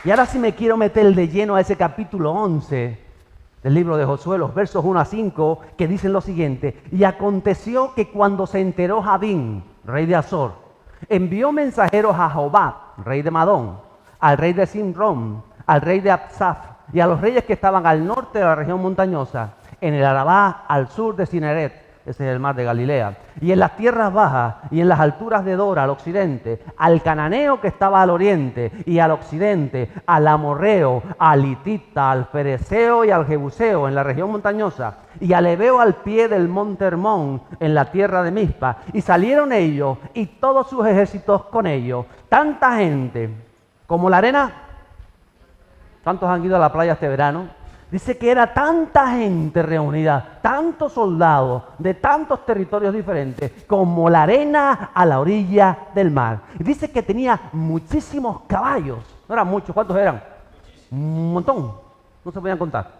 Y ahora sí me quiero meter de lleno a ese capítulo 11 del libro de Josué, los versos 1 a 5, que dicen lo siguiente: y aconteció que cuando se enteró Jabín, rey de Azor, envió mensajeros a Jobab, rey de Madón, al rey de Simrón, al rey de Absaf, y a los reyes que estaban al norte de la región montañosa, en el Arabá, al sur de Cineret, ese es el mar de Galilea, y en las tierras bajas, y en las alturas de Dora, al occidente, al cananeo que estaba al oriente, y al occidente, al amorreo, al hitita, al fereceo y al jebuseo, en la región montañosa, y al heveo al pie del monte Hermón, en la tierra de Mizpa. Y salieron ellos, y todos sus ejércitos con ellos, tanta gente como la arena. ¿Cuántos han ido a la playa este verano? Dice que era tanta gente reunida, tantos soldados de tantos territorios diferentes, como la arena a la orilla del mar. Y dice que tenía muchísimos caballos. No eran muchos, ¿cuántos eran? Un montón, no se podían contar.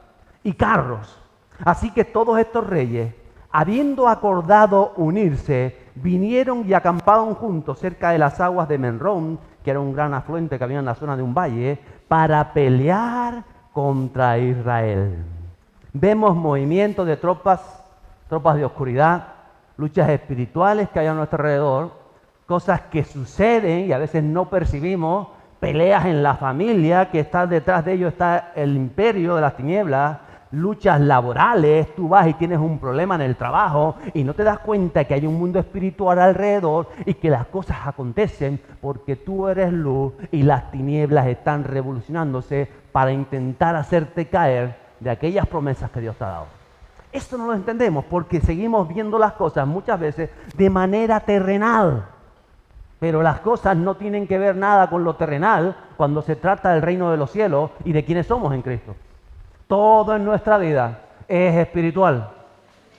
Y carros. Así que todos estos reyes, habiendo acordado unirse, vinieron y acamparon juntos cerca de las aguas de Menrón, que era un gran afluente que había en la zona de un valle, para pelear contra Israel. Vemos movimientos de tropas de oscuridad, luchas espirituales que hay a nuestro alrededor, cosas que suceden y a veces no percibimos, peleas en la familia, que está detrás de ello está el imperio de las tinieblas, luchas laborales, tú vas y tienes un problema en el trabajo y no te das cuenta que hay un mundo espiritual alrededor y que las cosas acontecen porque tú eres luz y las tinieblas están revolucionándose para intentar hacerte caer de aquellas promesas que Dios te ha dado. Esto no lo entendemos porque seguimos viendo las cosas muchas veces de manera terrenal. Pero las cosas no tienen que ver nada con lo terrenal cuando se trata del reino de los cielos y de quiénes somos en Cristo. Todo en nuestra vida es espiritual.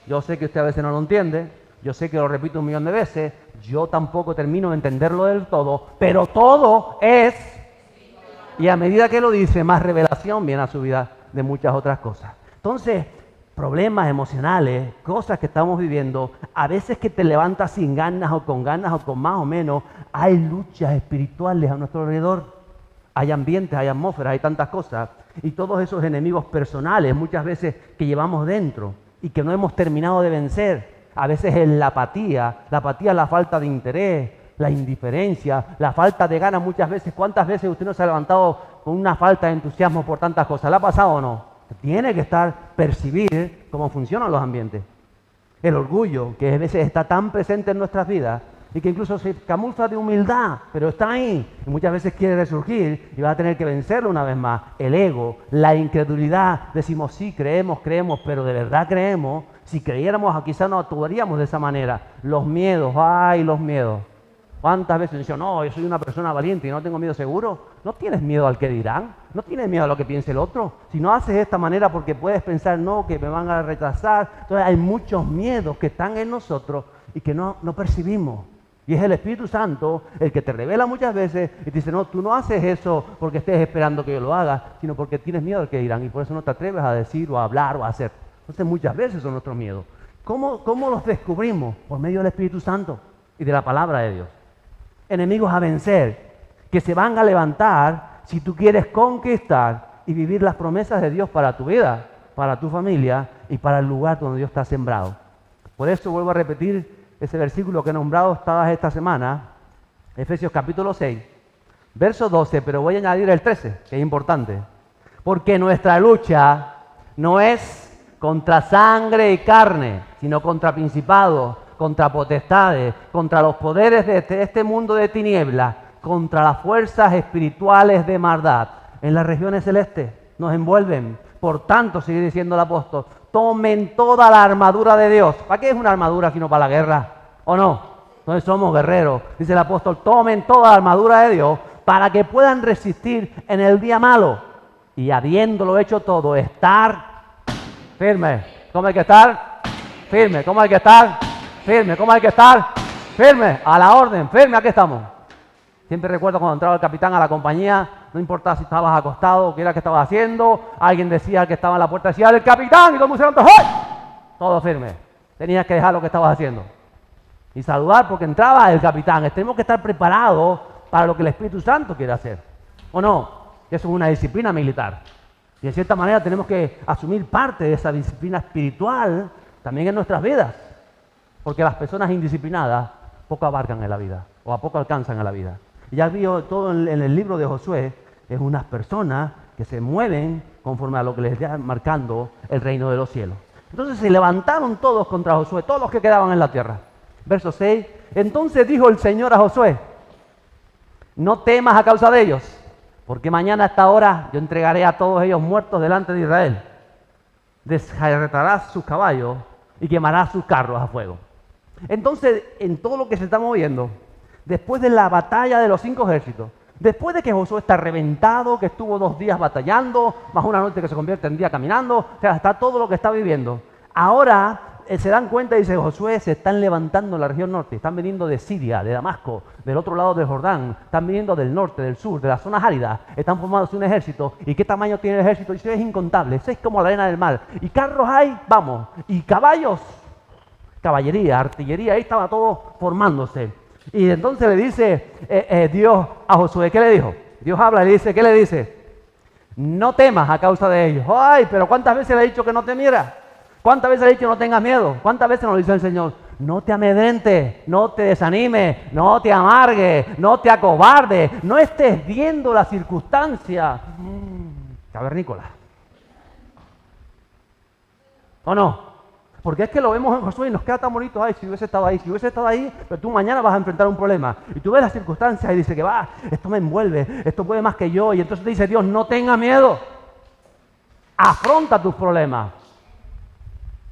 Yo sé que usted a veces no lo entiende, yo sé que lo repito 1.000.000 de veces, yo tampoco termino de entenderlo del todo, pero todo es, y a medida que lo dice, más revelación viene a su vida de muchas otras cosas. Entonces, problemas emocionales, cosas que estamos viviendo, a veces que te levantas sin ganas o con más o menos, hay luchas espirituales a nuestro alrededor. Hay ambientes, hay atmósferas, hay tantas cosas. Y todos esos enemigos personales, muchas veces que llevamos dentro y que no hemos terminado de vencer. A veces es la apatía es la falta de interés, la indiferencia, la falta de ganas muchas veces. ¿Cuántas veces usted no se ha levantado con una falta de entusiasmo por tantas cosas? ¿Le ha pasado o no? Tiene que percibir cómo funcionan los ambientes. El orgullo, que a veces está tan presente en nuestras vidas, y que incluso se camufla de humildad, pero está ahí, y muchas veces quiere resurgir, y va a tener que vencerlo una vez más. El ego, la incredulidad, decimos sí, creemos, pero ¿de verdad creemos? Si creyéramos, quizás no actuaríamos de esa manera. Los miedos, ¡ay, los miedos! ¿Cuántas veces dicen, no, yo soy una persona valiente y no tengo miedo seguro? ¿No tienes miedo al que dirán? ¿No tienes miedo a lo que piense el otro? Si no haces de esta manera porque puedes pensar, no, que me van a rechazar. Entonces hay muchos miedos que están en nosotros y que no percibimos. Y es el Espíritu Santo el que te revela muchas veces y te dice, no, tú no haces eso porque estés esperando que yo lo haga, sino porque tienes miedo al que dirán y por eso no te atreves a decir o a hablar o a hacer. Entonces muchas veces son nuestros miedos. ¿Cómo los descubrimos? Por medio del Espíritu Santo y de la palabra de Dios. Enemigos a vencer, que se van a levantar si tú quieres conquistar y vivir las promesas de Dios para tu vida, para tu familia y para el lugar donde Dios te ha sembrado. Por eso vuelvo a repetir ese versículo que he nombrado todas esta semana, Efesios capítulo 6, verso 12, pero voy a añadir el 13, que es importante. Porque nuestra lucha no es contra sangre y carne, sino contra principados, contra potestades, contra los poderes de este mundo de tinieblas, contra las fuerzas espirituales de maldad en las regiones celestes. Nos envuelven. Por tanto, sigue diciendo el apóstol, tomen toda la armadura de Dios. ¿Para qué es una armadura sino para la guerra? ¿O no? Entonces somos guerreros. Dice el apóstol, tomen toda la armadura de Dios para que puedan resistir en el día malo. Y habiéndolo hecho todo, estar firme. ¿Cómo hay que estar? Firme. ¿Cómo hay que estar? Firme. ¿Cómo hay que estar? Firme. A la orden. Firme. Aquí estamos. Siempre recuerdo cuando entraba el capitán a la compañía, no importaba si estabas acostado o qué era que estabas haciendo, alguien decía que estaba en la puerta, decía, ¡el capitán! Y todo el mundo se levantó, ¡hey! Todo firme. Tenías que dejar lo que estabas haciendo. Y saludar porque entraba el capitán. Tenemos que estar preparados para lo que el Espíritu Santo quiere hacer. ¿O no? Eso es una disciplina militar. Y de cierta manera tenemos que asumir parte de esa disciplina espiritual también en nuestras vidas. Porque las personas indisciplinadas poco abarcan en la vida, o a poco alcanzan en la vida. Y ya vio todo en el libro de Josué, es unas personas que se mueven conforme a lo que les está marcando el reino de los cielos. Entonces se levantaron todos contra Josué, todos los que quedaban en la tierra. Verso 6, entonces dijo el Señor a Josué, no temas a causa de ellos, porque mañana a esta hora yo entregaré a todos ellos muertos delante de Israel. Desjarretarás sus caballos y quemarás sus carros a fuego. Entonces, en todo lo que se está moviendo, después de la batalla de los 5 ejércitos, después de que Josué está reventado, que estuvo 2 días batallando, más una noche que se convierte en día caminando, o sea, está todo lo que está viviendo. Ahora se dan cuenta, dice Josué, se están levantando en la región norte, están viniendo de Siria, de Damasco, del otro lado del Jordán, están viniendo del norte, del sur, de las zonas áridas, están formándose un ejército. ¿Y qué tamaño tiene el ejército? Dice, es incontable, es como la arena del mar. ¿Y carros hay? Vamos. ¿Y caballos? Caballería, artillería, ahí estaba todo formándose. Y entonces le dice Dios a Josué, ¿qué le dijo? Dios habla y le dice, ¿qué le dice? No temas a causa de ellos. Ay, pero ¿cuántas veces le he dicho que no temiera? ¿Cuántas veces le he dicho no tengas miedo? ¿Cuántas veces nos dice el Señor? No te amedrentes, no te desanimes, no te amargues, no te acobardes, no estés viendo la circunstancia cavernícola. ¿O no? Porque es que lo vemos en Josué y nos queda tan bonito, ay, si hubiese estado ahí, pero tú mañana vas a enfrentar un problema. Y tú ves las circunstancias y dices que va, esto me envuelve, esto puede más que yo. Y entonces te dice Dios, no tengas miedo, afronta tus problemas.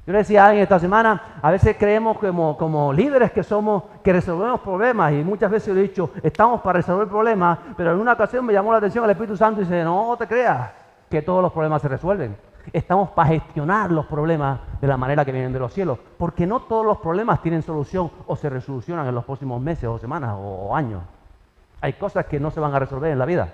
Yo le decía a alguien esta semana, a veces creemos como líderes que somos, que resolvemos problemas. Y muchas veces le he dicho, estamos para resolver problemas, pero en una ocasión me llamó la atención el Espíritu Santo y dice, no te creas que todos los problemas se resuelven. Estamos para gestionar los problemas de la manera que vienen de los cielos, porque no todos los problemas tienen solución o se resolucionan en los próximos meses o semanas o años. Hay cosas que no se van a resolver en la vida,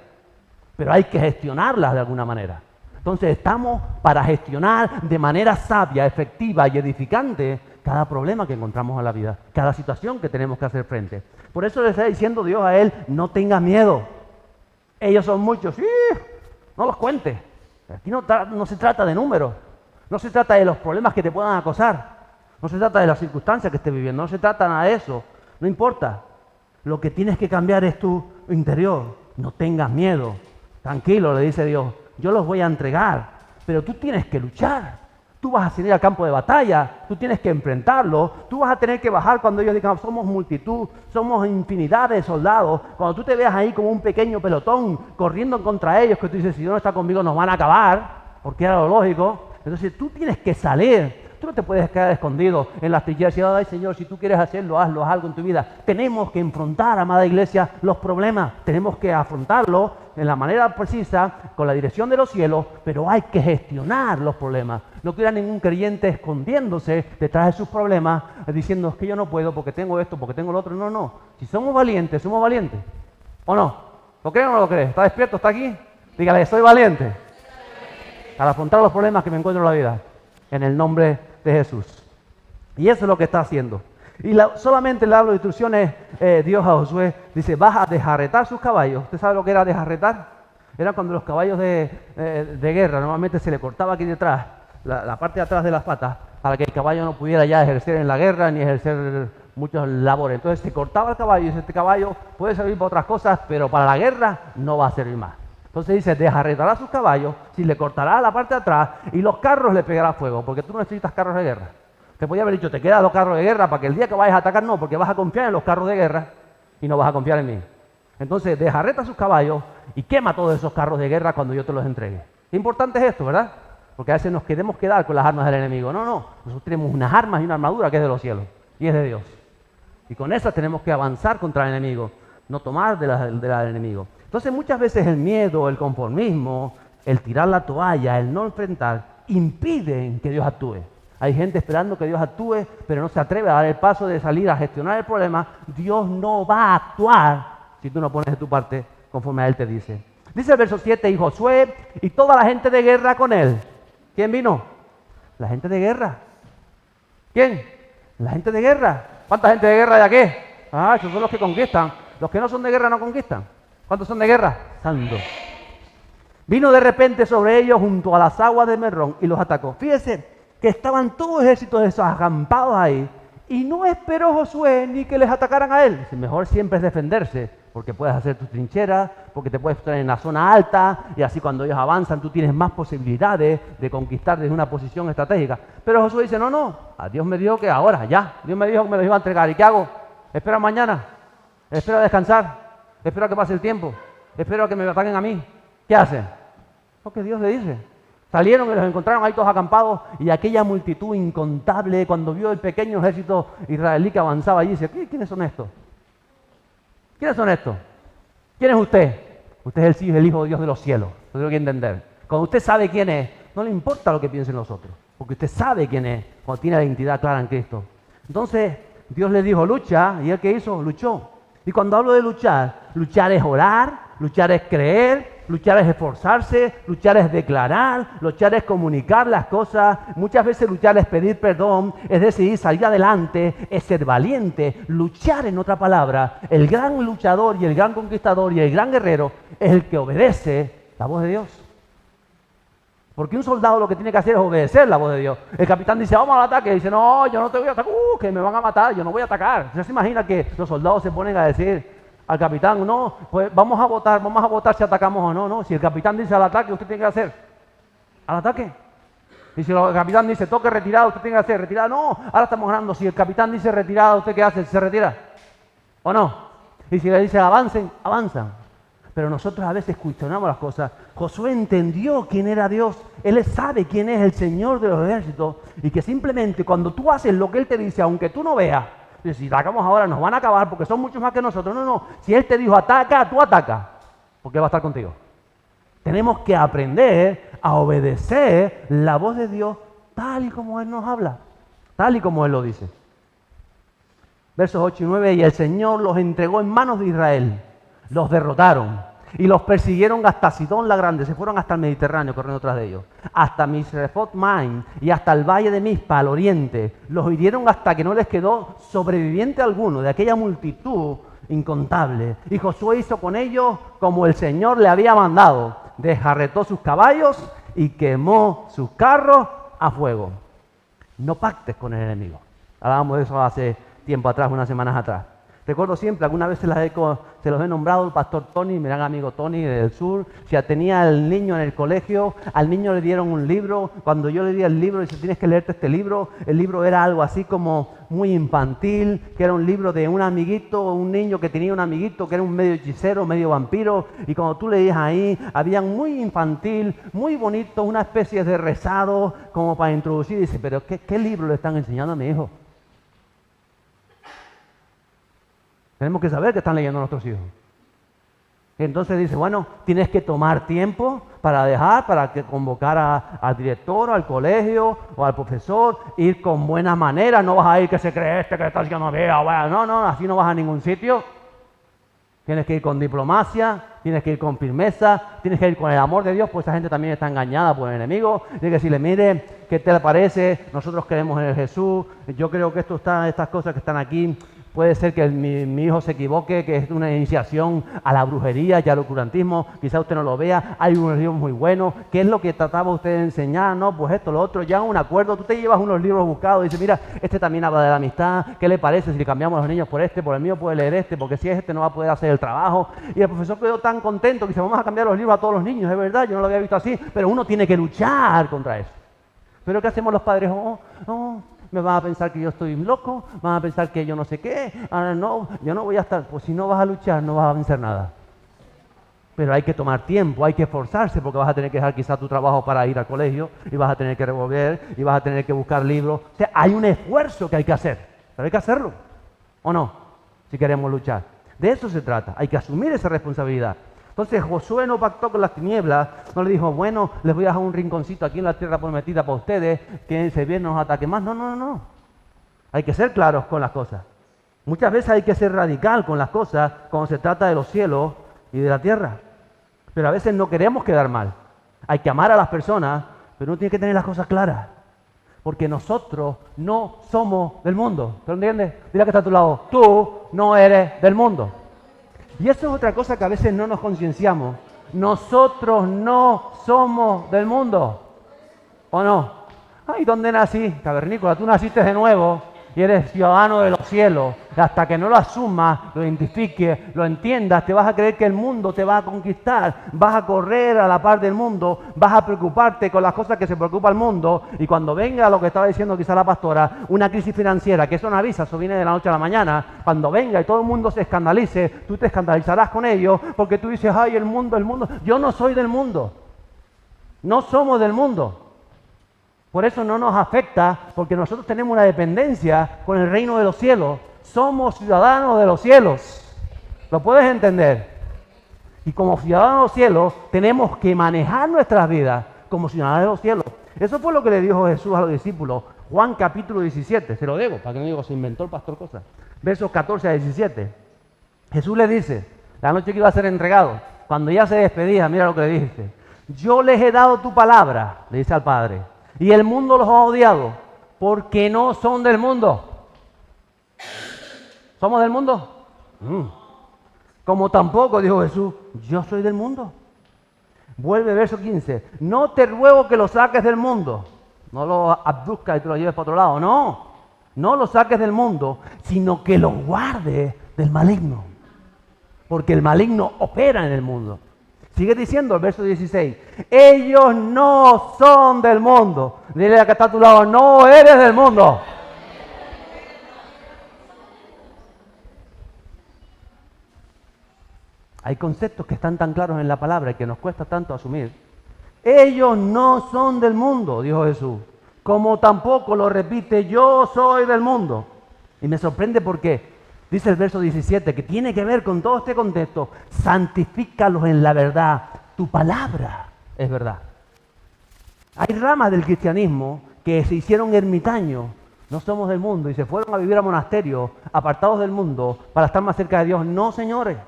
pero hay que gestionarlas de alguna manera. Entonces estamos para gestionar de manera sabia, efectiva y edificante cada problema que encontramos en la vida, cada situación que tenemos que hacer frente. Por eso le está diciendo Dios a él, no tengas miedo. Ellos son muchos, ¡sí! No los cuentes. Aquí no se trata de números, no se trata de los problemas que te puedan acosar, no se trata de las circunstancias que estés viviendo, no se trata nada de eso, no importa. Lo que tienes que cambiar es tu interior. No tengas miedo, tranquilo, le dice Dios, yo los voy a entregar, pero tú tienes que luchar. Tú vas a salir al campo de batalla, tú tienes que enfrentarlo, tú vas a tener que bajar cuando ellos digan, somos multitud, somos infinidad de soldados. Cuando tú te veas ahí como un pequeño pelotón corriendo contra ellos, que tú dices, si Dios no está conmigo nos van a acabar, porque era lo lógico. Entonces tú tienes que salir, tú no te puedes quedar escondido en las trincheras y decir, ay Señor, si tú quieres hacerlo, hazlo, haz algo en tu vida. Tenemos que enfrentar, amada iglesia, los problemas, tenemos que afrontarlos en la manera precisa, con la dirección de los cielos, pero hay que gestionar los problemas. No quiera ningún creyente escondiéndose detrás de sus problemas, diciendo, es que yo no puedo porque tengo esto, porque tengo lo otro. No, no. Si somos valientes, somos valientes. ¿O no? ¿Lo cree o no lo cree? ¿Está despierto? ¿Está aquí? Dígale, soy valiente. Para afrontar los problemas que me encuentro en la vida. En el nombre de Jesús. Y eso es lo que está haciendo. Y solamente le hablo de instrucciones Dios a Josué. Dice, vas a desjarretar sus caballos. ¿Usted sabe lo que era desjarretar? Era cuando los caballos de guerra, normalmente se le cortaba aquí detrás, la parte de atrás de las patas, para que el caballo no pudiera ya ejercer en la guerra ni ejercer muchas labores. Entonces se cortaba el caballo y dice, este caballo puede servir para otras cosas, pero para la guerra no va a servir más. Entonces dice, desjarretará sus caballos, si le cortará la parte de atrás y los carros le pegará fuego, porque tú no necesitas carros de guerra. Te podía haber dicho, te quedan los carros de guerra para que el día que vayas a atacar no, porque vas a confiar en los carros de guerra y no vas a confiar en mí. Entonces desjarreta sus caballos y quema todos esos carros de guerra cuando yo te los entregue. Qué importante es esto, ¿verdad? Porque a veces nos queremos quedar con las armas del enemigo. No, no, nosotros tenemos unas armas y una armadura que es de los cielos y es de Dios. Y con esas tenemos que avanzar contra el enemigo, no tomar de la del enemigo. Entonces muchas veces el miedo, el conformismo, el tirar la toalla, el no enfrentar, impiden que Dios actúe. Hay gente esperando que Dios actúe, pero no se atreve a dar el paso de salir a gestionar el problema. Dios no va a actuar si tú no pones de tu parte conforme a Él te dice. Dice el verso 7, y Josué y toda la gente de guerra con él. ¿Quién vino? La gente de guerra. ¿Quién? La gente de guerra. ¿Cuánta gente de guerra hay aquí? Ah, esos son los que conquistan. Los que no son de guerra no conquistan. ¿Cuántos son de guerra? Santo. Vino de repente sobre ellos junto a las aguas de Merrón y los atacó. Fíjese que estaban todos ejércitos de esos acampados ahí y no esperó Josué ni que les atacaran a él. Dice, mejor siempre es defenderse, porque puedes hacer tus trincheras, porque te puedes estar en la zona alta y así cuando ellos avanzan tú tienes más posibilidades de conquistar desde una posición estratégica. Pero Josué dice, no, a Dios me dijo que ahora, ya, Dios me dijo que me los iba a entregar. ¿Y qué hago? Espero mañana, espero a descansar, espero a que pase el tiempo, espero a que me ataquen a mí. ¿Qué hacen? Lo que Dios le dice. Salieron y los encontraron ahí todos acampados y aquella multitud incontable, cuando vio el pequeño ejército israelí que avanzaba allí, dice, ¿quiénes son estos? ¿Quiénes son estos? ¿Quién es usted? Usted es el Hijo de Dios de los cielos. Lo tengo que entender. Cuando usted sabe quién es, no le importa lo que piensen los otros, porque usted sabe quién es, cuando tiene la identidad clara en Cristo. Entonces, Dios le dijo, lucha, y él ¿qué hizo? Luchó. Y cuando hablo de luchar es orar, luchar es creer, luchar es esforzarse, luchar es declarar, luchar es comunicar las cosas. Muchas veces luchar es pedir perdón, es decidir salir adelante, es ser valiente. Luchar, en otra palabra, el gran luchador y el gran conquistador y el gran guerrero es el que obedece la voz de Dios. Porque un soldado lo que tiene que hacer es obedecer la voz de Dios. El capitán dice, vamos al ataque. Y dice, no, yo no te voy a atacar, que me van a matar, yo no voy a atacar. ¿Usted se imagina que los soldados se ponen a decir al capitán, no, pues vamos a votar si atacamos o no? No, si el capitán dice al ataque, usted tiene que hacer al ataque. Y si el capitán dice toque retirado, usted tiene que hacer retirada. No, ahora estamos ganando. Si el capitán dice retirada, ¿usted qué hace? ¿Se retira o no? Y si le dice avancen, avanzan. Pero nosotros a veces cuestionamos las cosas. Josué entendió quién era Dios. Él sabe quién es el Señor de los ejércitos. Y que simplemente cuando tú haces lo que Él te dice, aunque tú no veas, si atacamos ahora nos van a acabar porque son muchos más que nosotros. No. Si Él te dijo ataca, tú ataca. Porque Él va a estar contigo. Tenemos que aprender a obedecer la voz de Dios tal y como Él nos habla. Tal y como Él lo dice. Versos 8 y 9. Y el Señor los entregó en manos de Israel. Los derrotaron. Y los persiguieron hasta Sidón la Grande, se fueron hasta el Mediterráneo corriendo tras de ellos, hasta Misrefot Maim y hasta el valle de Mizpa al oriente. Los hirieron hasta que no les quedó sobreviviente alguno de aquella multitud incontable. Y Josué hizo con ellos como el Señor le había mandado, desjarretó sus caballos y quemó sus carros a fuego. No pactes con el enemigo. Hablábamos de eso hace tiempo atrás, unas semanas atrás. Recuerdo siempre, alguna vez se los he nombrado el pastor Tony, mi gran amigo Tony del sur. Si tenía al niño en el colegio, al niño le dieron un libro. Cuando yo le di el libro, dice, tienes que leerte este libro. El libro era algo así como muy infantil, que era un libro de un amiguito, un niño que tenía un amiguito que era un medio hechicero, medio vampiro. Y cuando tú leías ahí, había muy infantil, muy bonito, una especie de rezado como para introducir. Dice, pero ¿qué libro le están enseñando a mi hijo? Tenemos que saber que están leyendo nuestros hijos. Entonces dice, bueno, tienes que tomar tiempo para que convocar al director, al colegio o al profesor, ir con buena manera, no vas a ir que se cree que está haciendo vea, no, así no vas a ningún sitio. Tienes que ir con diplomacia, tienes que ir con firmeza, tienes que ir con el amor de Dios, pues esa gente también está engañada por el enemigo. Tienes que decirle, mire, ¿qué te parece? Nosotros creemos en el Jesús, yo creo que estas cosas que están aquí, puede ser que mi hijo se equivoque, que es una iniciación a la brujería y al oscurantismo. Quizá usted no lo vea. Hay unos libros muy buenos. ¿Qué es lo que trataba usted de enseñar? No, pues esto, lo otro. Llegan a un acuerdo. Tú te llevas unos libros buscados y dices, mira, este también habla de la amistad. ¿Qué le parece si le cambiamos a los niños por el mío puede leer este, porque si es este no va a poder hacer el trabajo? Y el profesor quedó tan contento que dice, vamos a cambiar los libros a todos los niños. Es verdad, yo no lo había visto así, pero uno tiene que luchar contra eso. Pero ¿qué hacemos los padres? Me van a pensar que yo estoy loco, van a pensar que yo no sé qué, no, yo no voy a estar. Pues si no vas a luchar, no vas a vencer nada. Pero hay que tomar tiempo, hay que esforzarse, porque vas a tener que dejar quizá tu trabajo para ir al colegio, y vas a tener que revolver, y vas a tener que buscar libros. O sea, hay un esfuerzo que hay que hacer, pero hay que hacerlo, ¿o no? Si queremos luchar. De eso se trata, hay que asumir esa responsabilidad. Entonces Josué no pactó con las tinieblas, no le dijo, bueno, les voy a dejar un rinconcito aquí en la tierra prometida para ustedes, que se vienen los ataques más. No. Hay que ser claros con las cosas. Muchas veces hay que ser radical con las cosas cuando se trata de los cielos y de la tierra. Pero a veces no queremos quedar mal. Hay que amar a las personas, pero uno tiene que tener las cosas claras. Porque nosotros no somos del mundo. ¿Te lo entiendes? Dile que está a tu lado, tú no eres del mundo. Y eso es otra cosa que a veces no nos concienciamos. Nosotros no somos del mundo. ¿O no? Ay, ¿dónde nací? Cavernícola, tú naciste de nuevo y eres ciudadano de los cielos. Hasta que no lo asumas, lo identifiques, lo entiendas, te vas a creer que el mundo te va a conquistar. Vas a correr a la par del mundo, vas a preocuparte con las cosas que se preocupa el mundo. Y cuando venga lo que estaba diciendo quizá la pastora, una crisis financiera, que eso no avisa, eso viene de la noche a la mañana. Cuando venga y todo el mundo se escandalice, tú te escandalizarás con ellos porque tú dices, ay, el mundo. Yo no soy del mundo. No somos del mundo. Por eso no nos afecta, porque nosotros tenemos una dependencia con el reino de los cielos. Somos ciudadanos de los cielos. ¿Lo puedes entender? Y como ciudadanos de los cielos, tenemos que manejar nuestras vidas como ciudadanos de los cielos. Eso fue lo que le dijo Jesús a los discípulos. Juan capítulo 17, se lo digo, para que no digo, se inventó el pastor cosas. Versos 14 a 17. Jesús le dice, la noche que iba a ser entregado, cuando ya se despedía, mira lo que le dice. Yo les he dado tu palabra, le dice al Padre. Y el mundo los ha odiado porque no son del mundo. ¿Somos del mundo? Como tampoco, dijo Jesús, yo soy del mundo. Vuelve verso 15. No te ruego que lo saques del mundo. No lo abduzcas y te lo lleves para otro lado. No, no lo saques del mundo, sino que lo guardes del maligno. Porque el maligno opera en el mundo. Sigue diciendo el verso 16, ellos no son del mundo. Dile a que está a tu lado, no eres del mundo. Hay conceptos que están tan claros en la palabra y que nos cuesta tanto asumir. Ellos no son del mundo, dijo Jesús, como tampoco lo repite, yo soy del mundo. Y me sorprende porque dice el verso 17, que tiene que ver con todo este contexto. Santifícalos en la verdad. Tu palabra es verdad. Hay ramas del cristianismo que se hicieron ermitaños. No somos del mundo y se fueron a vivir a monasterios, apartados del mundo, para estar más cerca de Dios. No, señores.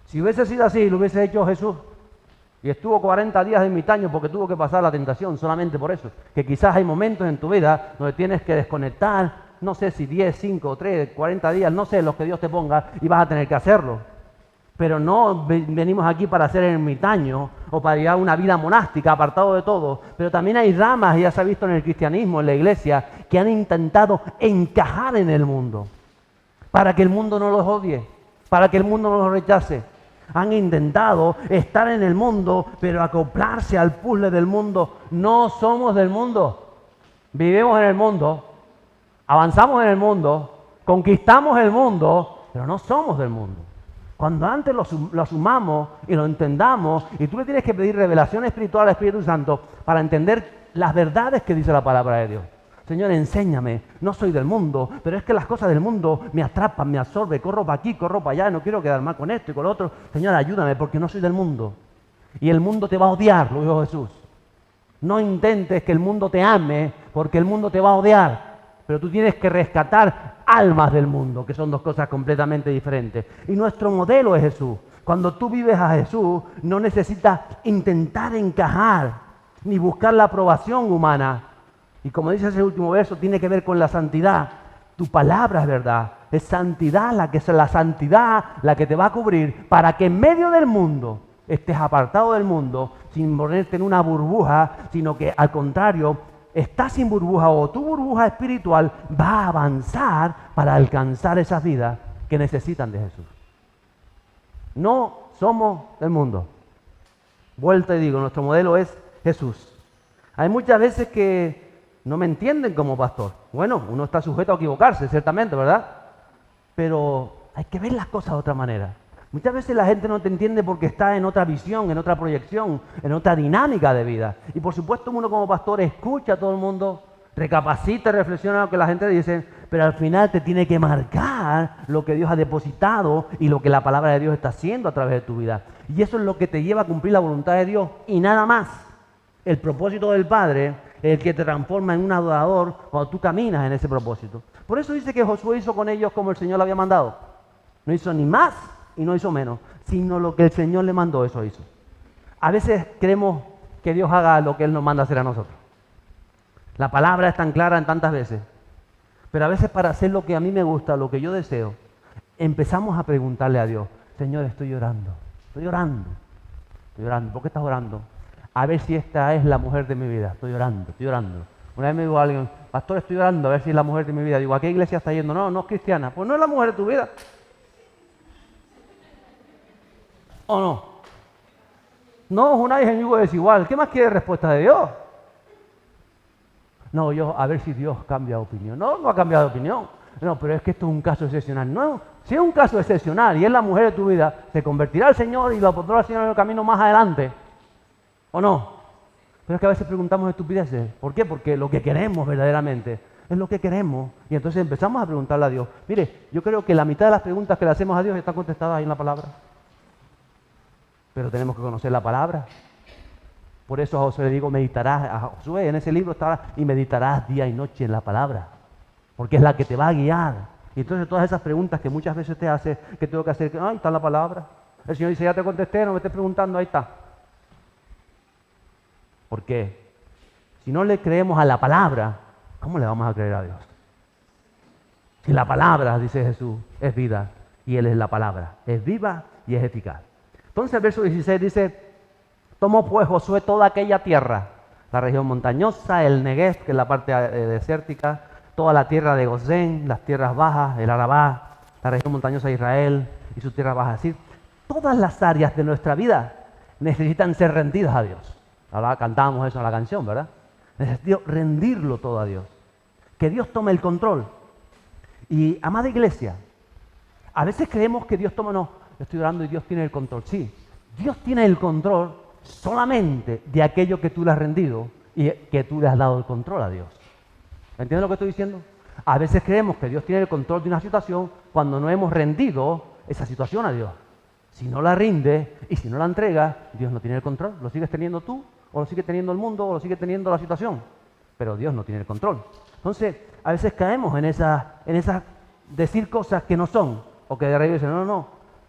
Si hubiese sido así, lo hubiese hecho Jesús. Y estuvo 40 días de ermitaño porque tuvo que pasar la tentación solamente por eso. Que quizás hay momentos en tu vida donde tienes que desconectar. No sé si 10, 5, 3, 40 días, no sé los que Dios te ponga y vas a tener que hacerlo. Pero no venimos aquí para ser ermitaños o para llevar una vida monástica, apartado de todo. Pero también hay ramas, ya se ha visto en el cristianismo, en la iglesia, que han intentado encajar en el mundo. Para que el mundo no los odie, para que el mundo no los rechace. Han intentado estar en el mundo, pero acoplarse al puzzle del mundo. No somos del mundo. Vivimos en el mundo. Avanzamos en el mundo, conquistamos el mundo, pero no somos del mundo. Cuando antes lo asumamos y lo entendamos, y tú le tienes que pedir revelación espiritual al Espíritu Santo para entender las verdades que dice la palabra de Dios. Señor, enséñame, no soy del mundo, pero es que las cosas del mundo me atrapan, me absorben, corro para aquí, corro para allá, no quiero quedar mal con esto y con lo otro. Señor, ayúdame porque no soy del mundo. Y el mundo te va a odiar, lo dijo Jesús. No intentes que el mundo te ame porque el mundo te va a odiar. Pero tú tienes que rescatar almas del mundo, que son dos cosas completamente diferentes. Y nuestro modelo es Jesús. Cuando tú vives a Jesús, no necesitas intentar encajar, ni buscar la aprobación humana. Y como dice ese último verso, tiene que ver con la santidad. Tu palabra es verdad. Es santidad la santidad la que te va a cubrir para que en medio del mundo estés apartado del mundo, sin ponerte en una burbuja, sino que al contrario, estás sin burbuja o tu burbuja espiritual va a avanzar para alcanzar esas vidas que necesitan de Jesús. No somos del mundo. Vuelta y digo, nuestro modelo es Jesús. Hay muchas veces que no me entienden como pastor. Bueno, uno está sujeto a equivocarse, ciertamente, ¿verdad? Pero hay que ver las cosas de otra manera. Muchas veces la gente no te entiende porque está en otra visión, en otra proyección, en otra dinámica de vida. Y por supuesto uno como pastor escucha a todo el mundo, recapacita, reflexiona lo que la gente dice, pero al final te tiene que marcar lo que Dios ha depositado y lo que la palabra de Dios está haciendo a través de tu vida. Y eso es lo que te lleva a cumplir la voluntad de Dios y nada más. El propósito del Padre es el que te transforma en un adorador cuando tú caminas en ese propósito. Por eso dice que Josué hizo con ellos como el Señor le había mandado. No hizo ni más y no hizo menos, sino lo que el Señor le mandó, eso hizo. A veces queremos que Dios haga lo que Él nos manda hacer a nosotros. La palabra es tan clara en tantas veces, pero a veces para hacer lo que a mí me gusta, lo que yo deseo, empezamos a preguntarle a Dios, Señor, estoy orando, Estoy orando. ¿Por qué estás orando? A ver si esta es la mujer de mi vida. Estoy orando, estoy orando. Una vez me dijo alguien, pastor, estoy orando a ver si es la mujer de mi vida. Digo, ¿a qué iglesia está yendo? No, no es cristiana. Pues no es la mujer de tu vida. ¿O no? No, es una hija en yugo desigual. ¿Qué más quiere respuesta de Dios? No, yo a ver si Dios cambia de opinión. No, no ha cambiado de opinión. No, pero es que esto es un caso excepcional. No, si es un caso excepcional y es la mujer de tu vida, se convertirá al Señor y lo pondrá al Señor en el camino más adelante. ¿O no? Pero es que a veces preguntamos estupideces. ¿Por qué? Porque lo que queremos verdaderamente es lo que queremos. Y entonces empezamos a preguntarle a Dios. Mire, yo creo que la mitad de las preguntas que le hacemos a Dios están contestadas ahí en la palabra. Pero tenemos que conocer la palabra. Por eso a Josué le digo, meditarás, a Josué en ese libro está, y meditarás día y noche en la palabra. Porque es la que te va a guiar. Y entonces todas esas preguntas que muchas veces te haces, que tengo que hacer, ahí está la palabra. El Señor dice, ya te contesté, no me estés preguntando, ahí está. ¿Por qué? Si no le creemos a la palabra, ¿cómo le vamos a creer a Dios? Si la palabra, dice Jesús, es vida y Él es la palabra, es viva y es eficaz. Entonces el verso 16 dice, tomó pues Josué toda aquella tierra, la región montañosa, el Negev, que es la parte desértica, toda la tierra de Gosén, las tierras bajas, el Arabá, la región montañosa de Israel y sus tierras bajas. Es decir, todas las áreas de nuestra vida necesitan ser rendidas a Dios. Ahora cantábamos eso en la canción, ¿verdad? Necesito rendirlo todo a Dios. Que Dios tome el control. Y, amada iglesia, a veces creemos que Dios toma, no, estoy orando y Dios tiene el control. Sí, Dios tiene el control solamente de aquello que tú le has rendido y que tú le has dado el control a Dios. ¿Entiendes lo que estoy diciendo? A veces creemos que Dios tiene el control de una situación cuando no hemos rendido esa situación a Dios. Si no la rindes y si no la entregas, Dios no tiene el control. Lo sigues teniendo tú, o lo sigue teniendo el mundo, o lo sigue teniendo la situación. Pero Dios no tiene el control. Entonces, a veces caemos en esas decir cosas que no son, o que de repente dicen,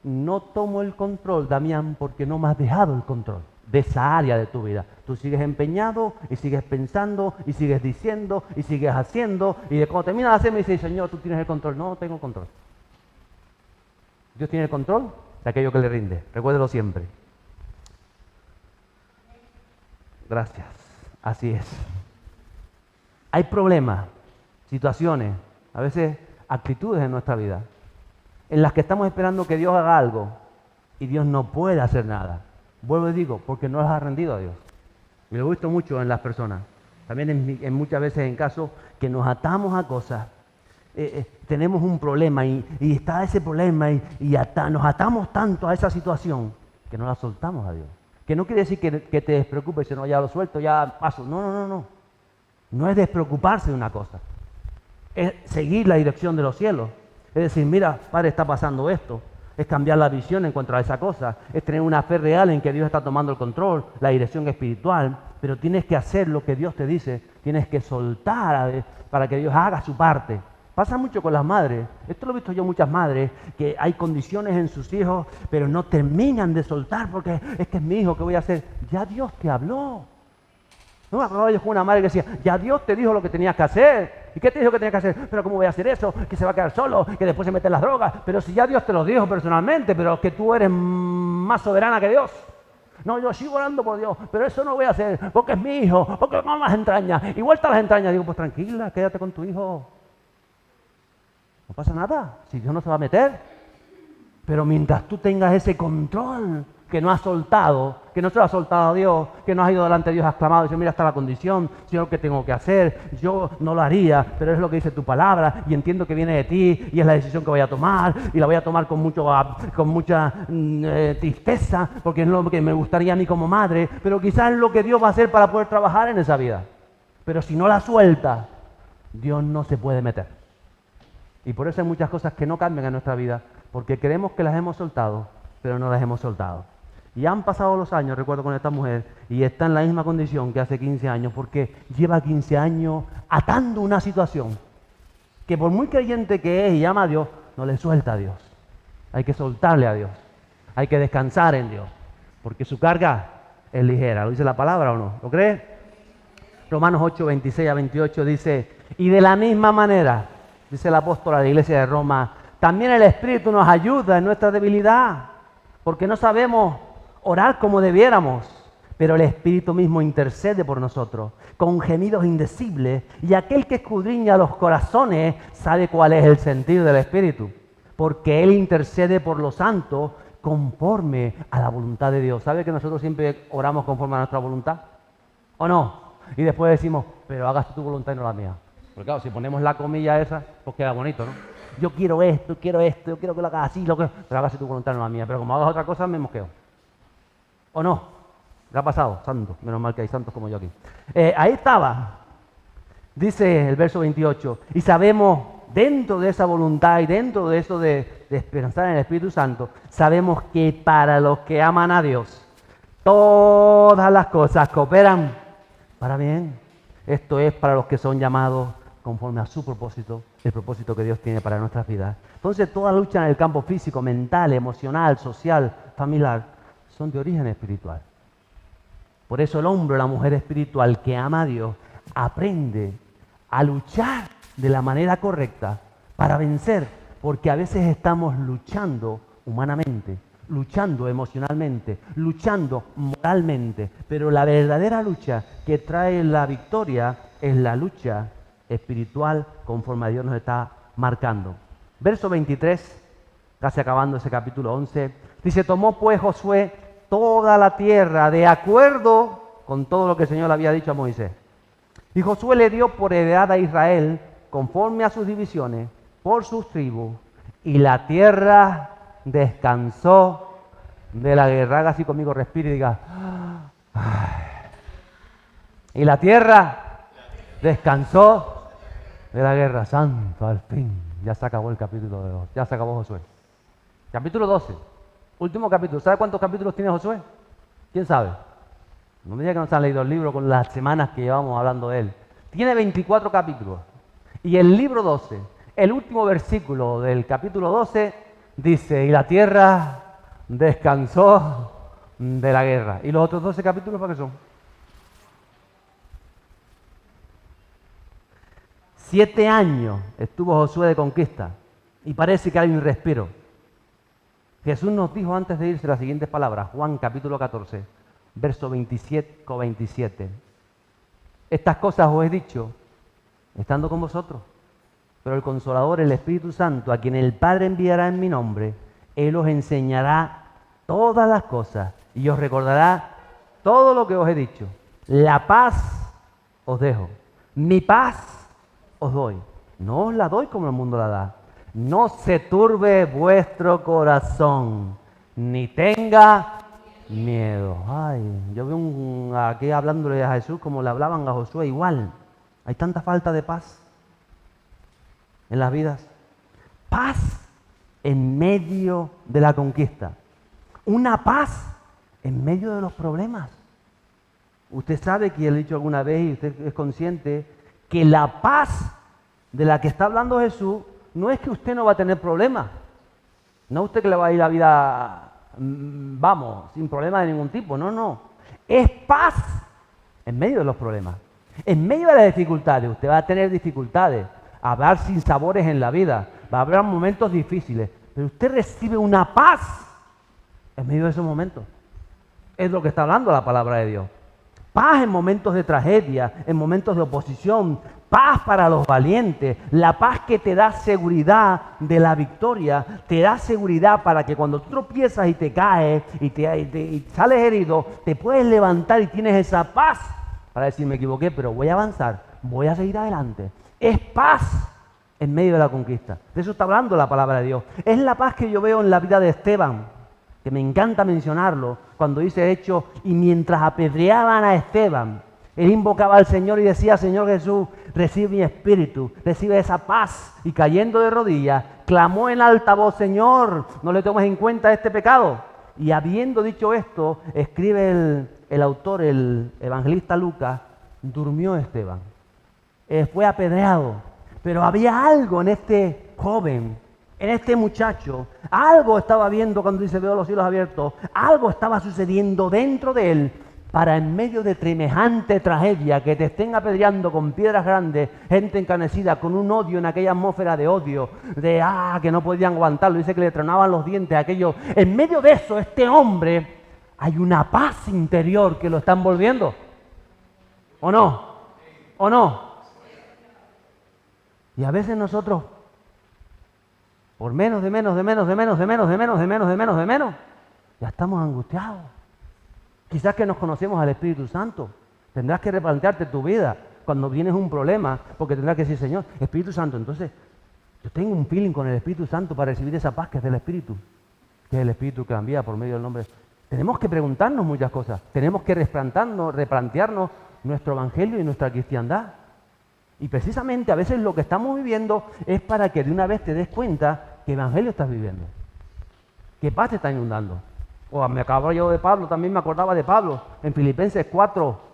no tomo el control, Damián, porque no me has dejado el control de esa área de tu vida. Tú sigues empeñado y sigues pensando y sigues diciendo y sigues haciendo y de cuando terminas de hacer me dices, Señor, tú tienes el control. No tengo control. Dios tiene el control de aquello que le rinde. Recuérdelo siempre. Gracias. Así es. Hay problemas, situaciones, a veces actitudes en nuestra vida en las que estamos esperando que Dios haga algo y Dios no puede hacer nada. Vuelvo y digo, porque no las ha rendido a Dios. Y lo he visto mucho en las personas. También en muchas veces en casos que nos atamos a cosas. Tenemos un problema y está ese problema y nos atamos tanto a esa situación que no la soltamos a Dios. Que no quiere decir que te despreocupes, si no, ya lo suelto, ya paso. No. No es despreocuparse de una cosa. Es seguir la dirección de los cielos. Es decir, mira, Padre, está pasando esto. Es cambiar la visión en cuanto a esa cosa. Es tener una fe real en que Dios está tomando el control, la dirección espiritual. Pero tienes que hacer lo que Dios te dice. Tienes que soltar para que Dios haga su parte. Pasa mucho con las madres. Esto lo he visto yo muchas madres, que hay condiciones en sus hijos, pero no terminan de soltar porque es que es mi hijo, ¿qué voy a hacer? Ya Dios te habló. No me acordaba yo con una madre que decía, ya Dios te dijo lo que tenías que hacer. ¿Y qué te dijo que tenías que hacer? Pero ¿cómo voy a hacer eso? Que se va a quedar solo, que después se mete en las drogas. Pero si ya Dios te lo dijo personalmente, pero que tú eres más soberana que Dios. No, yo sigo orando por Dios, pero eso no voy a hacer porque es mi hijo, porque no las entrañas. Igual está las entrañas. Digo, pues tranquila, quédate con tu hijo. No pasa nada, si Dios no se va a meter. Pero mientras tú tengas ese control que no has soltado, que no se lo has soltado a Dios, que no has ido delante de Dios, has clamado y dices, mira, está la condición, sé lo que tengo que hacer, yo no lo haría, pero es lo que dice tu palabra y entiendo que viene de ti y es la decisión que voy a tomar y la voy a tomar con mucha tristeza porque es lo que me gustaría a mí como madre, pero quizás es lo que Dios va a hacer para poder trabajar en esa vida. Pero si no la suelta, Dios no se puede meter. Y por eso hay muchas cosas que no cambian en nuestra vida, porque creemos que las hemos soltado, pero no las hemos soltado. Y han pasado los años, recuerdo con esta mujer, y está en la misma condición que hace 15 años, porque lleva 15 años atando una situación que por muy creyente que es y ama a Dios, no le suelta a Dios. Hay que soltarle a Dios. Hay que descansar en Dios, porque su carga es ligera. ¿Lo dice la palabra o no? ¿Lo crees? Romanos 8, 26 a 28 dice, y de la misma manera, dice el apóstol a la iglesia de Roma, también el Espíritu nos ayuda en nuestra debilidad, porque no sabemos orar como debiéramos, pero el Espíritu mismo intercede por nosotros con gemidos indecibles, y aquel que escudriña los corazones sabe cuál es el sentido del Espíritu, porque Él intercede por los santos conforme a la voluntad de Dios. ¿Sabe que nosotros siempre oramos conforme a nuestra voluntad? ¿O no? Y después decimos, pero hágase tu voluntad y no la mía. Porque claro, si ponemos la comilla esa, pues queda bonito, ¿no? Yo quiero esto, yo quiero que lo hagas así, pero hágase tu voluntad y no la mía. Pero como hagas otra cosa, me mosqueo. ¿O no? ¿Qué ha pasado? Santo. Menos mal que hay santos como yo aquí. Ahí estaba. Dice el verso 28. Y sabemos, dentro de esa voluntad y dentro de eso de esperanzar en el Espíritu Santo, sabemos que para los que aman a Dios, todas las cosas cooperan para bien. Esto es para los que son llamados conforme a su propósito, el propósito que Dios tiene para nuestras vidas. Entonces, toda lucha en el campo físico, mental, emocional, social, familiar, son de origen espiritual. Por eso el hombre o la mujer espiritual que ama a Dios aprende a luchar de la manera correcta para vencer, porque a veces estamos luchando humanamente, luchando emocionalmente, luchando moralmente, pero la verdadera lucha que trae la victoria es la lucha espiritual conforme a Dios nos está marcando. Verso 23, casi acabando ese capítulo 11, dice, tomó pues Josué toda la tierra de acuerdo con todo lo que el Señor le había dicho a Moisés. Y Josué le dio por heredad a Israel conforme a sus divisiones, por sus tribus, y la tierra descansó de la guerra. Haga así conmigo, respire y diga, ay. Y la tierra descansó de la guerra. Santo, al fin. Ya se acabó el capítulo de 2. Ya se acabó Josué. Capítulo 12. Último capítulo. ¿Sabe cuántos capítulos tiene Josué? ¿Quién sabe? No me diga que no se han leído el libro con las semanas que llevamos hablando de él. Tiene 24 capítulos. Y el libro 12, el último versículo del capítulo 12, dice, y la tierra descansó de la guerra. ¿Y los otros 12 capítulos para qué son? 7 años estuvo Josué de conquista y parece que hay un respiro. Jesús nos dijo antes de irse las siguientes palabras, Juan capítulo 14, verso 27. Estas cosas os he dicho, estando con vosotros, pero el Consolador, el Espíritu Santo, a quien el Padre enviará en mi nombre, Él os enseñará todas las cosas y os recordará todo lo que os he dicho. La paz os dejo, mi paz os doy. No os la doy como el mundo la da. No se turbe vuestro corazón, ni tenga miedo. Ay, yo veo aquí hablándole a Jesús como le hablaban a Josué, igual. Hay tanta falta de paz en las vidas. Paz en medio de la conquista. Una paz en medio de los problemas. Usted sabe que he dicho alguna vez, y usted es consciente, que la paz de la que está hablando Jesús no es que usted no va a tener problemas. No es usted que le va a ir la vida, vamos, sin problemas de ningún tipo. No, no. Es paz en medio de los problemas. En medio de las dificultades. Usted va a tener dificultades. Habrá sinsabores en la vida. Va a haber momentos difíciles. Pero usted recibe una paz en medio de esos momentos. Es lo que está hablando la palabra de Dios. Paz en momentos de tragedia, en momentos de oposición, paz para los valientes, la paz que te da seguridad de la victoria, te da seguridad para que cuando tú tropiezas y te caes y sales herido, te puedes levantar y tienes esa paz para decir, me equivoqué, pero voy a avanzar, voy a seguir adelante. Es paz en medio de la conquista. De eso está hablando la palabra de Dios. Es la paz que yo veo en la vida de Esteban, que me encanta mencionarlo, cuando dice Hechos, y mientras apedreaban a Esteban, él invocaba al Señor y decía, Señor Jesús, recibe mi espíritu, recibe esa paz. Y cayendo de rodillas, clamó en alta voz, Señor, no le tomes en cuenta este pecado. Y habiendo dicho esto, escribe el autor, el evangelista Lucas, durmió Esteban. Fue apedreado. Pero había algo en este joven, en este muchacho, algo estaba viendo cuando dice veo los cielos abiertos, algo estaba sucediendo dentro de él para en medio de semejante tragedia que te estén apedreando con piedras grandes, gente encanecida con un odio en aquella atmósfera de odio, que no podían aguantarlo, dice que le tronaban los dientes a aquello. En medio de eso este hombre hay una paz interior que lo está envolviendo. ¿O no? ¿O no? Y a veces nosotros, por menos, ya estamos angustiados. Quizás que nos conocemos al Espíritu Santo. Tendrás que replantearte tu vida cuando vienes un problema, porque tendrás que decir, Señor, Espíritu Santo, entonces yo tengo un feeling con el Espíritu Santo para recibir esa paz que es del Espíritu, que es el Espíritu que envía por medio del nombre. Tenemos que preguntarnos muchas cosas, tenemos que replantearnos nuestro evangelio y nuestra cristiandad. Y precisamente a veces lo que estamos viviendo es para que de una vez te des cuenta qué evangelio estás viviendo, qué paz te está inundando. O me acabo yo de Pablo, también me acordaba de Pablo, en Filipenses 4,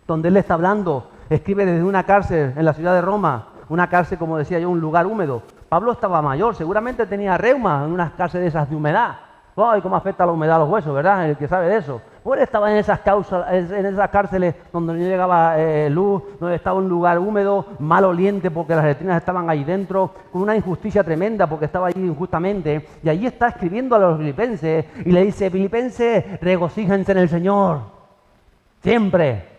donde él está hablando, escribe desde una cárcel en la ciudad de Roma, una cárcel, como decía yo, un lugar húmedo. Pablo estaba mayor, seguramente tenía reuma en unas cárceles de esas de humedad. ¡Ay, cómo afecta la humedad a los huesos!, ¿verdad? El que sabe de eso. Pues él estaba en esas cárceles donde no llegaba luz, donde estaba un lugar húmedo, mal oliente porque las letrinas estaban ahí dentro, con una injusticia tremenda porque estaba allí injustamente. Y allí está escribiendo a los filipenses y le dice, filipenses, regocíjense en el Señor, siempre.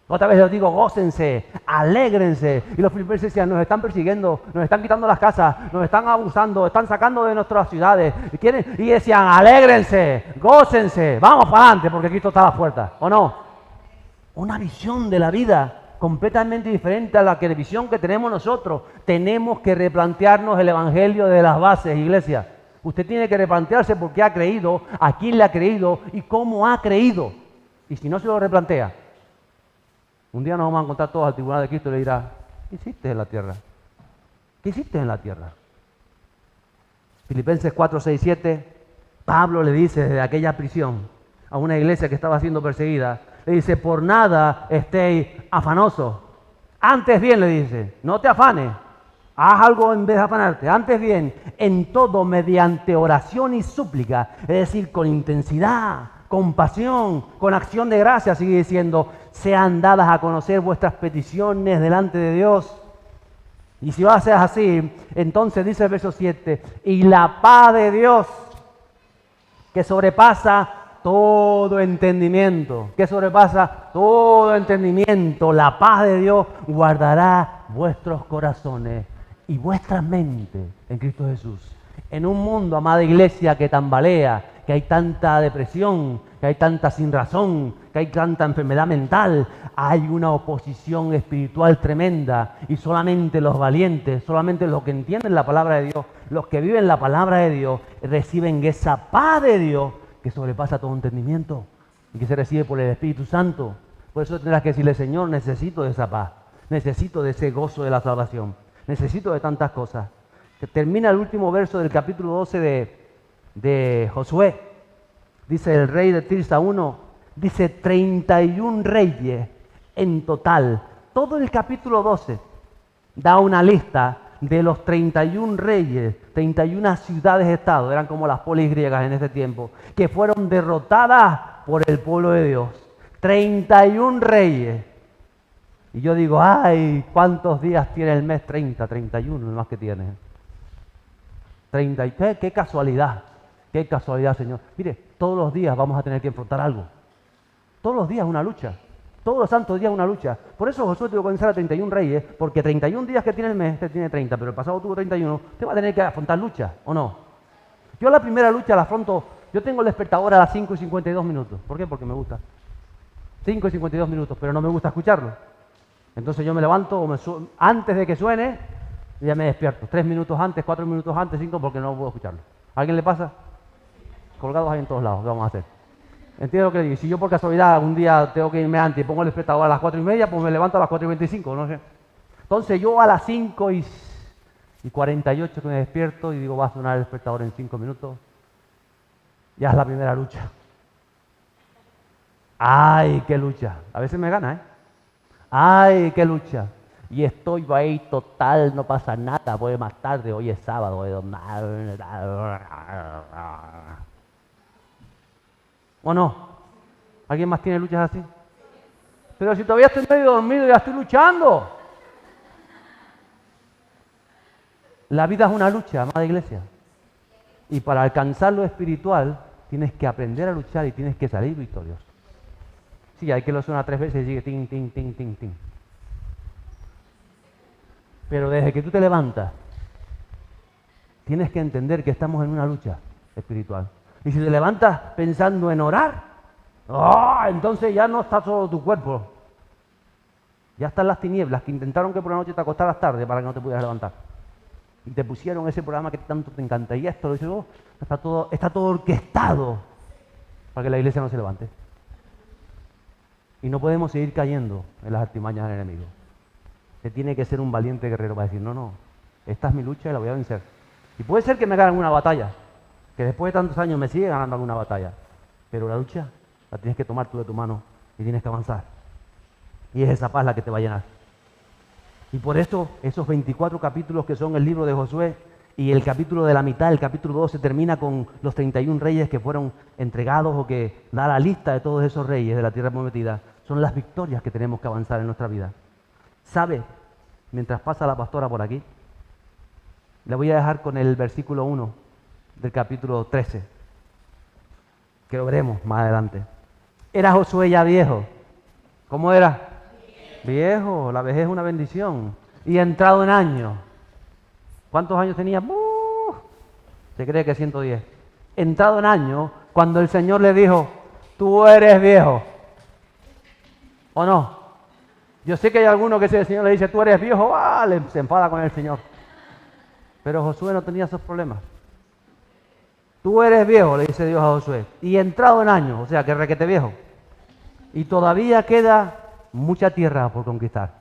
Otra vez les digo, gócense, alégrense. Y los filipenses decían, nos están persiguiendo, nos están quitando las casas, nos están abusando, están sacando de nuestras ciudades. Y decían, alégrense, gócense, vamos para adelante porque Cristo está a las puertas. ¿O no? Una visión de la vida completamente diferente a la visión que tenemos nosotros. Tenemos que replantearnos el evangelio de las bases, iglesia. Usted tiene que replantearse por qué ha creído, a quién le ha creído y cómo ha creído. Y si no se lo replantea, un día nos vamos a encontrar todos al tribunal de Cristo y le dirá, ¿qué hiciste en la tierra? ¿Qué hiciste en la tierra? Filipenses 4, 6, 7, Pablo le dice desde aquella prisión a una iglesia que estaba siendo perseguida, le dice, por nada estéis afanosos. Antes bien, le dice, no te afanes, haz algo en vez de afanarte. Antes bien, en todo mediante oración y súplica, es decir, con intensidad, con pasión, con acción de gracia, sigue diciendo, sean dadas a conocer vuestras peticiones delante de Dios. Y si va a ser así, entonces dice el verso 7, y la paz de Dios, que sobrepasa todo entendimiento, la paz de Dios guardará vuestros corazones y vuestras mentes en Cristo Jesús. En un mundo, amada iglesia, que tambalea, que hay tanta depresión, que hay tanta sinrazón, que hay tanta enfermedad mental, hay una oposición espiritual tremenda y solamente los valientes, solamente los que entienden la palabra de Dios, los que viven la palabra de Dios, reciben esa paz de Dios que sobrepasa todo entendimiento y que se recibe por el Espíritu Santo. Por eso tendrás que decirle, Señor, necesito de esa paz, necesito de ese gozo de la salvación, necesito de tantas cosas. Termina el último verso del capítulo 12 de Josué. Dice el rey de Tirsa 1, dice 31 reyes en total. Todo el capítulo 12 da una lista de los 31 reyes, 31 ciudades-estado, eran como las polis griegas en ese tiempo, que fueron derrotadas por el pueblo de Dios. 31 reyes. Y yo digo, ay, ¿cuántos días tiene el mes? 31 el más que tiene. 30, qué casualidad. Qué casualidad, Señor. Mire, todos los días vamos a tener que enfrentar algo. Todos los días una lucha. Todos los santos días una lucha. Por eso Josué tuvo que comenzar a 31 reyes, porque 31 días que tiene el mes, este tiene 30, pero el pasado tuvo 31, usted va a tener que afrontar lucha, ¿o no? Yo la primera lucha la afronto, yo tengo el despertador a las 5 y 52 minutos. ¿Por qué? Porque me gusta. 5 y 52 minutos, pero no me gusta escucharlo. Entonces yo me levanto, antes de que suene, ya me despierto. 3 minutos antes, 4 minutos antes, 5, porque no puedo escucharlo. ¿A alguien le pasa? Colgados ahí en todos lados, ¿qué vamos a hacer? ¿Entiendes lo que digo? Si yo por casualidad un día tengo que irme antes y pongo el despertador a las 4:30, pues me levanto a las 4:25, no sé. Entonces yo a las 5 y 48 que me despierto y digo, va a sonar el despertador en 5 minutos. Ya es la primera lucha. ¡Ay, qué lucha! A veces me gana, ¿eh? ¡Ay, qué lucha! Y estoy ahí total, no pasa nada, voy más tarde, hoy es sábado. ¿O no? ¿Alguien más tiene luchas así? Pero si todavía estoy medio dormido, ya estoy luchando. La vida es una lucha, amada iglesia. Y para alcanzar lo espiritual, tienes que aprender a luchar y tienes que salir victorioso. Sí, hay que lo suena 3 veces y sigue ting, ting, ting, ting, ting. Pero desde que tú te levantas, tienes que entender que estamos en una lucha espiritual. Y si te levantas pensando en orar, entonces ya no está solo tu cuerpo. Ya están las tinieblas que intentaron que por la noche te acostaras tarde para que no te pudieras levantar. Y te pusieron ese programa que tanto te encanta. Y esto, está todo orquestado para que la iglesia no se levante. Y no podemos seguir cayendo en las artimañas del enemigo. Se tiene que ser un valiente guerrero para decir, no, esta es mi lucha y la voy a vencer. Y puede ser que me ganen una batalla, que después de tantos años me sigue ganando alguna batalla. Pero la lucha la tienes que tomar tú de tu mano y tienes que avanzar. Y es esa paz la que te va a llenar. Y por eso esos 24 capítulos que son el libro de Josué y el capítulo de la mitad, el capítulo 12, termina con los 31 reyes que fueron entregados o que da la lista de todos esos reyes de la tierra prometida. Son las victorias que tenemos que avanzar en nuestra vida. ¿Sabe? Mientras pasa la pastora por aquí, le voy a dejar con el versículo 1 del capítulo 13, que lo veremos más adelante. Era Josué ya viejo. ¿Cómo era? Viejo, la vejez es una bendición. Y entrado en años. ¿Cuántos años tenía? Se cree que 110. Entrado en años, cuando el Señor le dijo, tú eres viejo. ¿O no? Yo sé que hay alguno que el Señor le dice, tú eres viejo, se enfada con el Señor. Pero Josué no tenía esos problemas. Tú eres viejo, le dice Dios a Josué. Y entrado en años, o sea, que requete viejo. Y todavía queda mucha tierra por conquistar.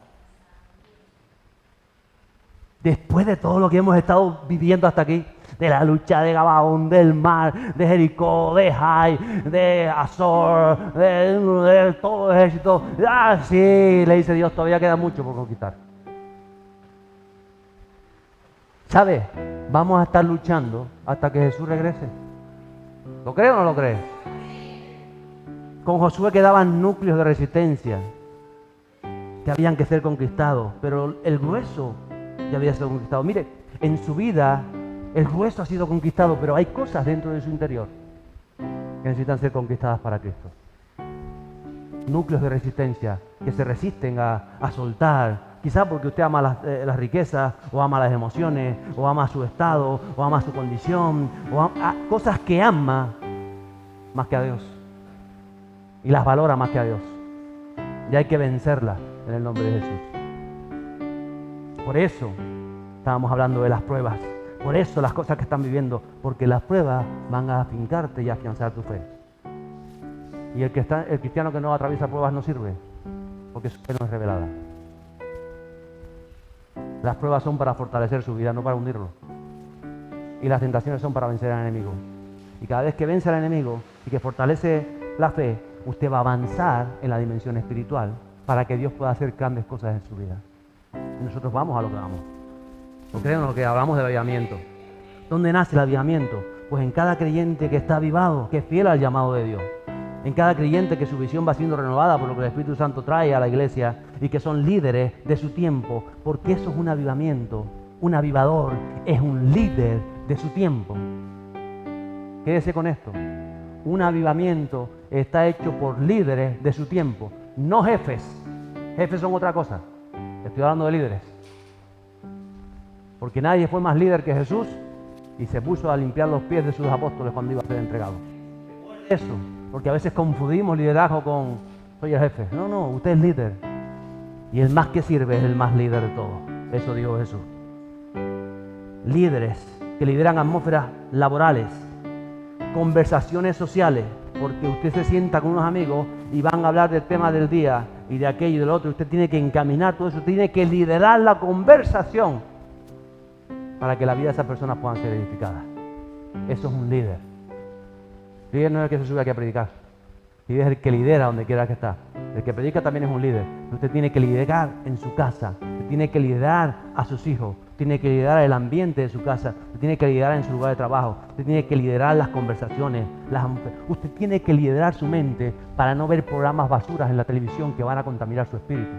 Después de todo lo que hemos estado viviendo hasta aquí, de la lucha de Gabaón, del mar, de Jericó, de Jai, de Azor, de todo el ejército. Sí, le dice Dios, todavía queda mucho por conquistar. ¿Sabe? Vamos a estar luchando hasta que Jesús regrese. ¿Lo cree o no lo cree? Con Josué quedaban núcleos de resistencia que habían que ser conquistados, pero el grueso ya había sido conquistado. Mire, en su vida el grueso ha sido conquistado, pero hay cosas dentro de su interior que necesitan ser conquistadas para Cristo. Núcleos de resistencia que se resisten a soltar, quizás porque usted ama las riquezas, o ama las emociones, o ama su estado, o ama su condición, o ama cosas que ama más que a Dios y las valora más que a Dios. Y hay que vencerlas en el nombre de Jesús. Por eso estábamos hablando de las pruebas. Por eso las cosas que están viviendo. Porque las pruebas van a afincarte y a afianzar tu fe. Y el cristiano que no atraviesa pruebas no sirve. Porque su fe no es revelada. Las pruebas son para fortalecer su vida, no para hundirlo. Y las tentaciones son para vencer al enemigo. Y cada vez que vence al enemigo y que fortalece la fe, usted va a avanzar en la dimensión espiritual para que Dios pueda hacer grandes cosas en su vida. Y nosotros vamos a lo que vamos. ¿No creen lo que hablamos del avivamiento? ¿Dónde nace el avivamiento? Pues en cada creyente que está avivado, que es fiel al llamado de Dios. En cada creyente que su visión va siendo renovada por lo que el Espíritu Santo trae a la iglesia y que son líderes de su tiempo, porque eso es un avivamiento. Un avivador es un líder de su tiempo. Quédese con esto. Un avivamiento está hecho por líderes de su tiempo, no jefes. Jefes son otra cosa. Estoy hablando de líderes. Porque nadie fue más líder que Jesús y se puso a limpiar los pies de sus apóstoles cuando iba a ser entregado. Eso, porque a veces confundimos liderazgo con soy el jefe. No, usted es líder. Y el más que sirve es el más líder de todos. Eso dijo Jesús. Líderes que lideran atmósferas laborales, conversaciones sociales, porque usted se sienta con unos amigos y van a hablar del tema del día y de aquello y del otro. Usted tiene que encaminar todo eso, tiene que liderar la conversación para que la vida de esas personas puedan ser edificadas. Eso es un líder. Líder no es el que se sube aquí a predicar. Líder es el que lidera donde quiera que está. El que predica también es un líder. Usted tiene que liderar en su casa. Usted tiene que liderar a sus hijos. Tiene que liderar el ambiente de su casa. Usted tiene que liderar en su lugar de trabajo. Usted tiene que liderar las conversaciones. Usted tiene que liderar su mente para no ver programas basuras en la televisión que van a contaminar su espíritu.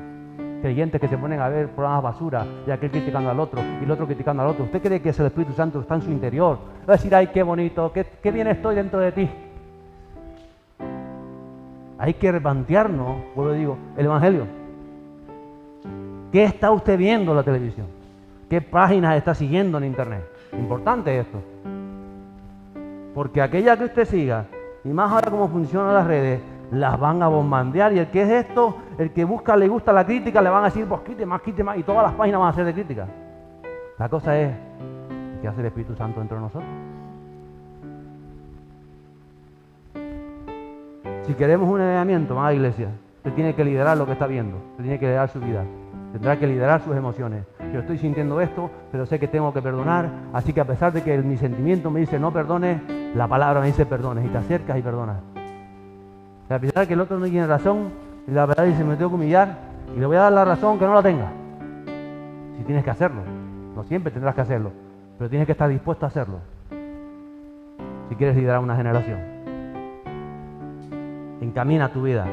Creyentes que se ponen a ver programas basura y aquel criticando al otro y el otro criticando al otro. ¿Usted cree que es el Espíritu Santo que está en su interior? Va a decir, ay, qué bonito, qué bien estoy dentro de ti. Hay que replantearnos, vuelvo y digo, el Evangelio. ¿Qué está usted viendo en la televisión? ¿Qué páginas está siguiendo en internet? Importante esto. Porque aquella que usted siga, y más ahora cómo funcionan las redes, las van a bombardear. Y el que es esto, el que busca, le gusta la crítica, le van a decir, pues quite más, y todas las páginas van a ser de crítica. La cosa es, ¿qué hace el Espíritu Santo dentro de nosotros? Si queremos un liderazgo, más iglesia, usted tiene que liderar lo que está viendo, usted tiene que liderar su vida, tendrá que liderar sus emociones. Yo estoy sintiendo esto, pero sé que tengo que perdonar, así que a pesar de que mi sentimiento me dice no perdones, la palabra me dice perdones, y te acercas y perdonas. A pesar de que el otro no tiene razón, y la verdad dice me tengo que humillar, y le voy a dar la razón que no la tenga. Si tienes que hacerlo, no siempre tendrás que hacerlo, pero tienes que estar dispuesto a hacerlo, si quieres liderar una generación. Encamina tu vida.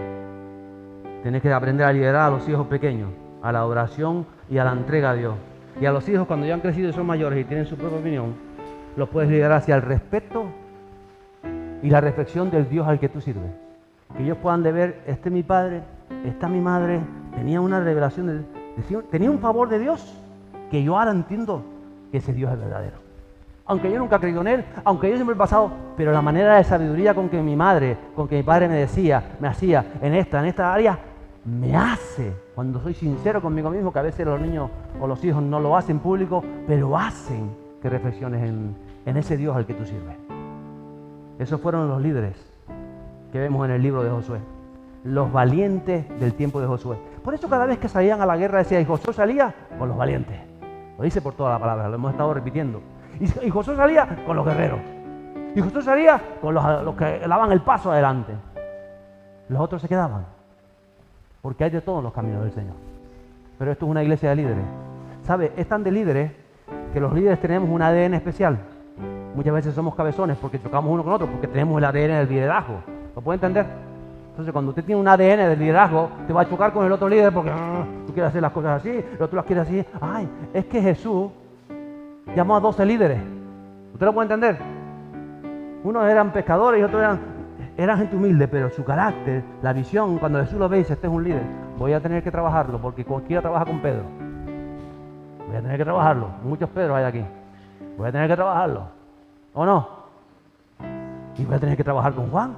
Tienes que aprender a liderar a los hijos pequeños, a la oración y a la entrega a Dios. Y a los hijos, cuando ya han crecido y son mayores y tienen su propia opinión, los puedes liderar hacia el respeto y la reflexión del Dios al que tú sirves. Que ellos puedan de ver, este es mi padre, esta es mi madre, tenía una revelación, tenía un favor de Dios, que yo ahora entiendo que ese Dios es verdadero. Aunque yo nunca he creído en Él, aunque yo siempre he pasado, pero la manera de sabiduría con que mi madre, con que mi padre me hacía en esta área, me hace, cuando soy sincero conmigo mismo, que a veces los niños o los hijos no lo hacen público, pero hacen que reflexiones en ese Dios al que tú sirves. Esos fueron los líderes que vemos en el libro de Josué, los valientes del tiempo de Josué. Por eso cada vez que salían a la guerra decía, y Josué salía con los valientes. Lo dice por toda la palabra, lo hemos estado repitiendo. Y Josué salía con los guerreros. Y Josué salía con los que daban el paso adelante. Los otros se quedaban. Porque hay de todos los caminos del Señor. Pero esto es una iglesia de líderes. ¿Sabe? Es tan de líderes que los líderes tenemos un ADN especial. Muchas veces somos cabezones porque chocamos uno con otro, porque tenemos el ADN del liderazgo. ¿Lo puede entender? Entonces cuando usted tiene un ADN del liderazgo, te va a chocar con el otro líder porque tú quieres hacer las cosas así, el otro las quiere así. Ay, es que Jesús llamó a 12 líderes. ¿Usted lo puede entender? Unos eran pescadores y otros eran gente humilde, pero su carácter, la visión, cuando Jesús lo ve y dice, este es un líder, voy a tener que trabajarlo, porque cualquiera trabaja con Pedro. Voy a tener que trabajarlo. Muchos Pedros hay aquí. Voy a tener que trabajarlo. ¿O no? Y voy a tener que trabajar con Juan.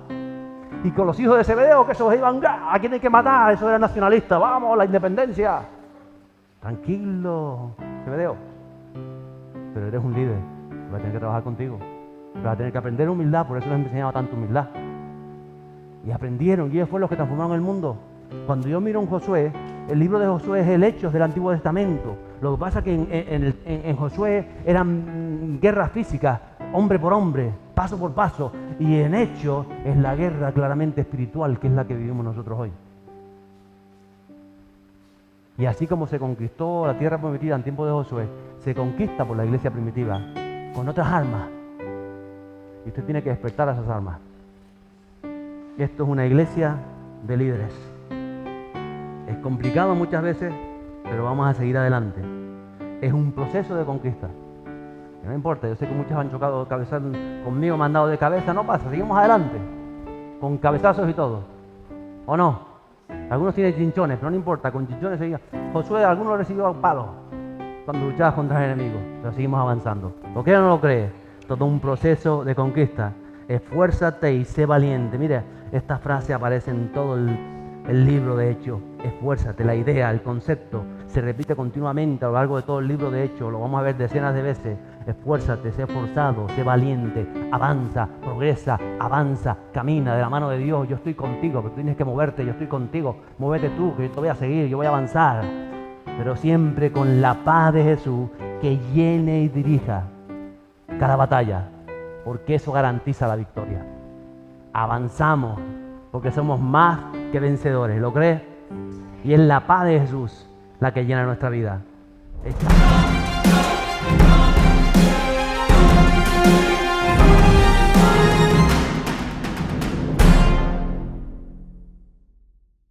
Y con los hijos de Zebedeo, que esos iban, ¿a quién hay que matar? Eso era nacionalista. Vamos, la independencia. Tranquilo, Zebedeo. Pero eres un líder, vas a tener que trabajar contigo, vas a tener que aprender humildad, por eso les enseñaba tanto humildad. Y aprendieron, y ellos fueron los que transformaron el mundo. Cuando yo miro en Josué, el libro de Josué es el Hechos del Antiguo Testamento. Lo que pasa es que en Josué eran guerras físicas, hombre por hombre, paso por paso, y en Hechos es la guerra claramente espiritual, que es la que vivimos nosotros hoy. Y así como se conquistó la tierra prometida en tiempo de Josué, se conquista por la iglesia primitiva con otras armas. Y usted tiene que despertar a esas armas. Esto es una iglesia de líderes. Es complicado muchas veces, pero vamos a seguir adelante. Es un proceso de conquista. No importa, yo sé que muchos han chocado cabezas conmigo, me han dado de cabeza, no pasa, seguimos adelante. Con cabezazos y todo. ¿O no? Algunos tienen chinchones, pero no importa, con chinchones seguimos. Josué, algunos recibió palos cuando luchaba contra el enemigo, pero seguimos avanzando. ¿Lo cree o no lo cree? Todo un proceso de conquista. Esfuérzate y sé valiente. Mira, esta frase aparece en todo el libro de Hechos. Esfuérzate, la idea, el concepto, se repite continuamente a lo largo de todo el libro de Hechos. Lo vamos a ver decenas de veces. Esfuérzate, sé esforzado, sé valiente, avanza, progresa, avanza, camina de la mano de Dios. Yo estoy contigo, pero tú tienes que moverte, yo estoy contigo. Muévete tú, que yo te voy a seguir, yo voy a avanzar. Pero siempre con la paz de Jesús que llene y dirija cada batalla, porque eso garantiza la victoria. Avanzamos, porque somos más que vencedores, ¿lo crees? Y es la paz de Jesús la que llena nuestra vida.